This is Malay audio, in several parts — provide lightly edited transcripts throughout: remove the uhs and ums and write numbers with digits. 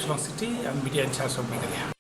Sohiong City and media in charge of media.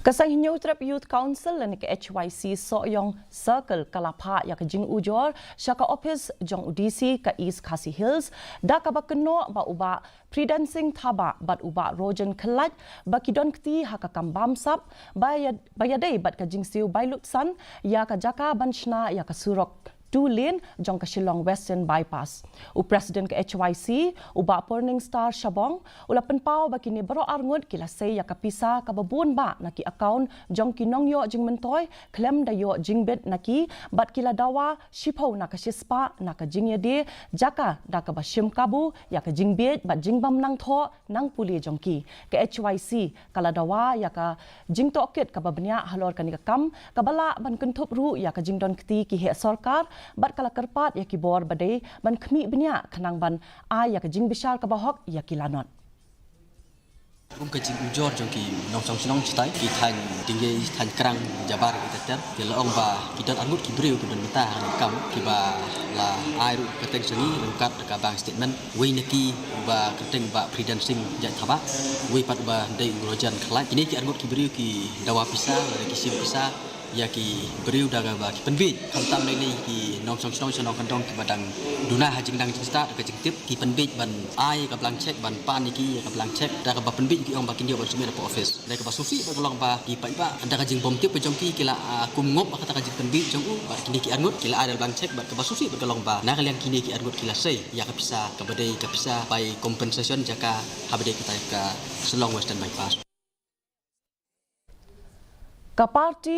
Kasang Hinyotrap Youth Council dan KHASI Sohiong Circle Kalapha ya ke Jingujor Jaka office jong udisi ke East KHASI Hills da ka bakeno ba uba pre-dancing thaba bat uba rojan khalat ba kidon kti ha ka kam Bamsap bayadai bat ka Jingsiew bailut san ya ka Jaka banchna ya ka surok 2 lane jong ka Shillong Western Bypass. U President KHASI uba Morning Star Shabong ula penpau ba kini baro arngut kila sei ya kapisa ka babun ba naki account jong kinong yo jing mentoy klem da yo jingbet naki bat kila dawa shipau na ka shispa na ka jingyade Jaka da ka ba shim kabu ya ka jingbet bat jingbam nang tho nang puli jong ki KHASI kala dawa ya ka jingto ket ka babnya Halor kani ka kam kabala ban kentup ru ya ka jingdon kti ki he sarkar bat kala kerpat ya ki bor badai ban khmi benya khanang ban ai ya ka jing bishal ka bahok ya ki lanot ke Jingujor jong ki nong song sinong chitai ki than tinggi than krang jabar ki ter ki laong ba ki dan angut ki breu ki dan mata kam ki ba la ai ru ka teng sengi lengkap ka bank statement we neki ba ka teng ba pre-dancing ja thaba we pat ba dei urojan khlai kini ki angut ki breu ki dawa pisa ki sim pisa ya ki beriu daga ba ki penbit kamtam nei ki nong song sonong kantong ki badang duna hajing dang cita ka jingtip ki penbit ban ai ka blang check ban pan ki ka blang check da ka ba penbit ki ong ba kin dia ba sumi da office da ka ba sufi ba long ba ki pa ba anda ka jing bom tip jong ki kila kum ngop ka ta ka jing penbit jong u ba kini ki angut kila ada blang check ba ka ba sufi ba long ba na kalian kini ki angut kila sei ya ka bisa ka badai ka bisa by compensation Jaka habade kita ka Shillong Western Bypass ka party